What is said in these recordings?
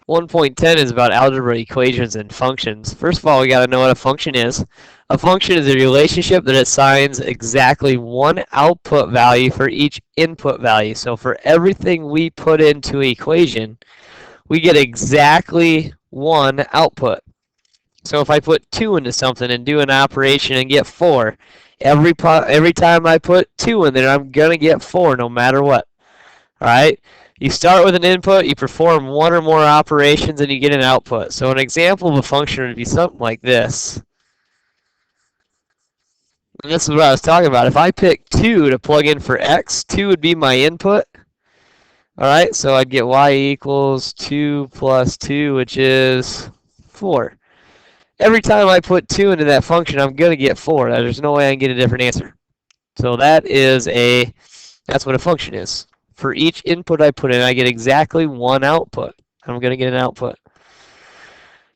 1.10 is about algebra equations and functions. First of all, we got to know what a function is. A function is a relationship that assigns exactly one output value for each input value. So for everything we put into an equation, we get exactly one output. So if I put 2 into something and do an operation and get 4, every time I put 2 in there, I'm going to get 4 no matter what. All right? You start with an input, you perform one or more operations, and you get an output. So an example of a function would be something like this. And this is what I was talking about. If I pick 2 to plug in for x, 2 would be my input. All right, so I'd get y equals 2 plus 2, which is 4. Every time I put 2 into that function, I'm going to get 4. There's no way I can get a different answer. So that's what a function is. For each input I put in, I get exactly one output. I'm going to get an output.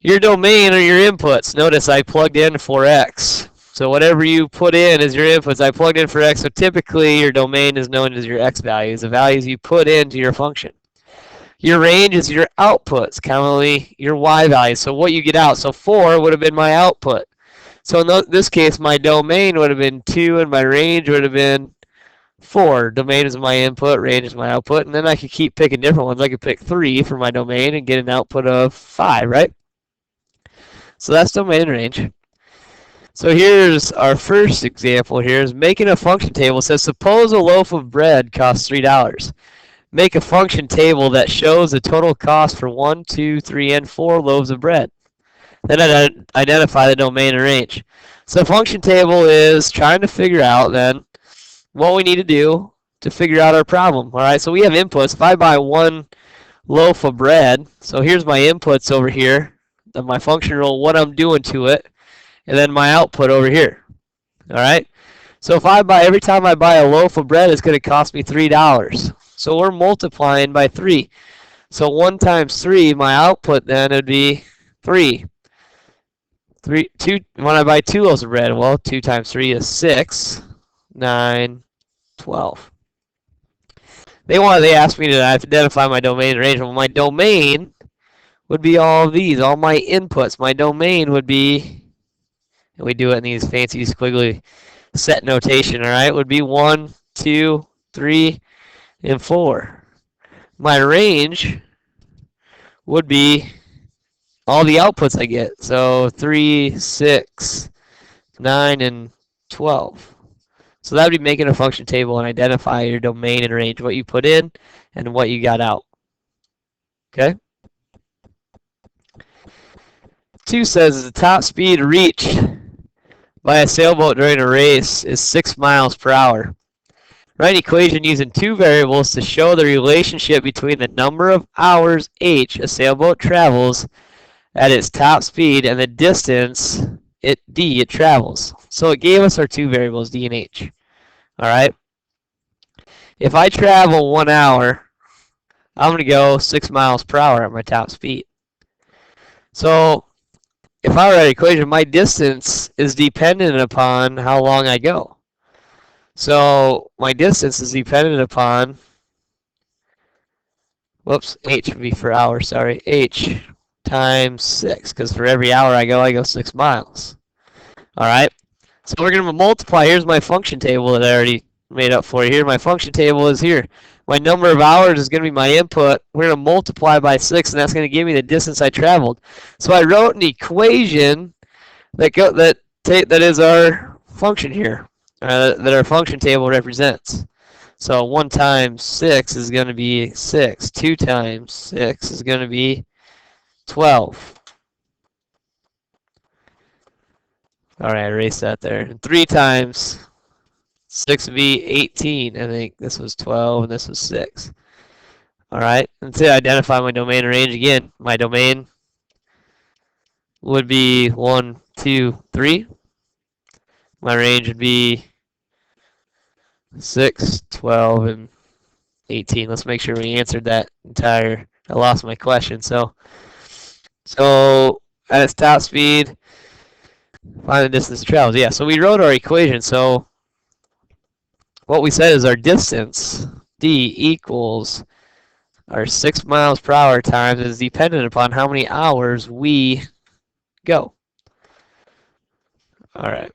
Your domain are your inputs. Notice I plugged in for x. So whatever you put in is your inputs. I plugged in for x, so typically your domain is known as your x values, the values you put into your function. Your range is your outputs, commonly your y values, so what you get out. So 4 would have been my output. So in this case, my domain would have been 2, and my range would have been 4. Domain is my input, range is my output, and then I could keep picking different ones. I could pick 3 for my domain and get an output of 5, right? So that's domain and range. So here's our first example here is making a function table. It says, suppose a loaf of bread costs $3. Make a function table that shows the total cost for 1, 2, 3, and 4 loaves of bread. Then identify the domain and range. So function table is trying to figure out then what we need to do to figure out our problem. All right, so we have inputs. If I buy 1 loaf of bread, so here's my inputs over here, of my function rule, what I'm doing to it, and then my output over here. All right, so if every time I buy a loaf of bread, it's going to cost me $3. So we're multiplying by 3. So 1 times 3, my output then would be 3. 2, when I buy 2 loaves of bread, well, 2 times 3 is 6, 9, 12. They asked me to identify my domain and range. Well, my domain would be all of these, all my inputs. My domain would be, and we do it in these fancy squiggly set notation, all right, would be 1, 2, 3, and 4. My range would be all the outputs I get. So 3, 6, 9, and 12. So that would be making a function table and identify your domain and range, what you put in and what you got out. Okay? 2 says the top speed reached by a sailboat during a race is 6 miles per hour. Write an equation using 2 variables to show the relationship between the number of hours h a sailboat travels at its top speed and the distance d it travels. So it gave us our 2 variables, d and h. All right. If I travel 1 hour, I'm going to go 6 miles per hour at my top speed. So if I write an equation, my distance is dependent upon how long I go. So my distance is dependent upon, h would be for hour, sorry, h times 6, because for every hour I go 6 miles. All right. So we're going to multiply. Here's my function table that I already made up for you. Here, my function table is here. My number of hours is going to be my input. We're going to multiply by 6, and that's going to give me the distance I traveled. So I wrote an equation that is our function here, that our function table represents. So 1 times 6 is going to be 6. 2 times 6 is going to be 12. All right, erase that there. And 3 times 6 would be 18. I think this was 12 and this was 6. All right, and to identify my domain and range again, my domain would be 1, 2, 3. My range would be 6, 12, and 18. Let's make sure we answered that entire. I lost my question. So at its top speed, find the distance it travels. Yeah, so we wrote our equation. So what we said is our distance, d, equals our 6 miles per hour times is dependent upon how many hours we go. All right.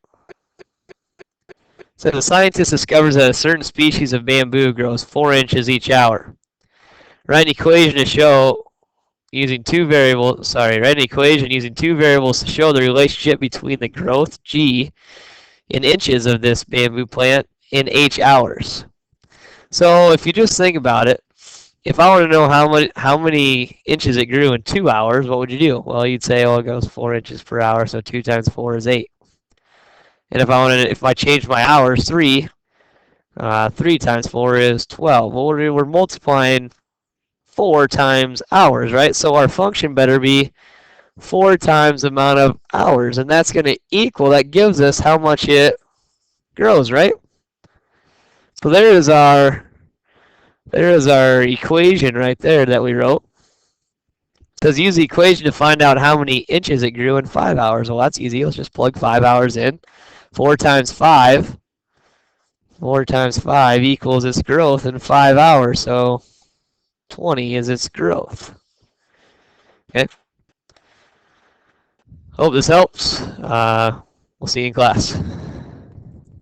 So the scientist discovers that a certain species of bamboo grows 4 inches each hour. Write an equation to show using two variables. Write an equation using two variables to show the relationship between the growth g in inches of this bamboo plant in h hours. So if you just think about it, if I want to know how many inches it grew in 2 hours, what would you do? Well, you'd say, oh, it goes 4 inches per hour, so 2 times 4 is 8. And if I change my hours, 3 times 4 is 12. Well, we're multiplying 4 times hours, right? So our function better be 4 times the amount of hours, and that's going to equal, that gives us how much it grows, right? So there is our equation right there that we wrote. It says use the equation to find out how many inches it grew in 5 hours. Well, that's easy. Let's just plug 5 hours in. 4 times 5 equals its growth in 5 hours. So 20 is its growth. Okay. Hope this helps. We'll see you in class.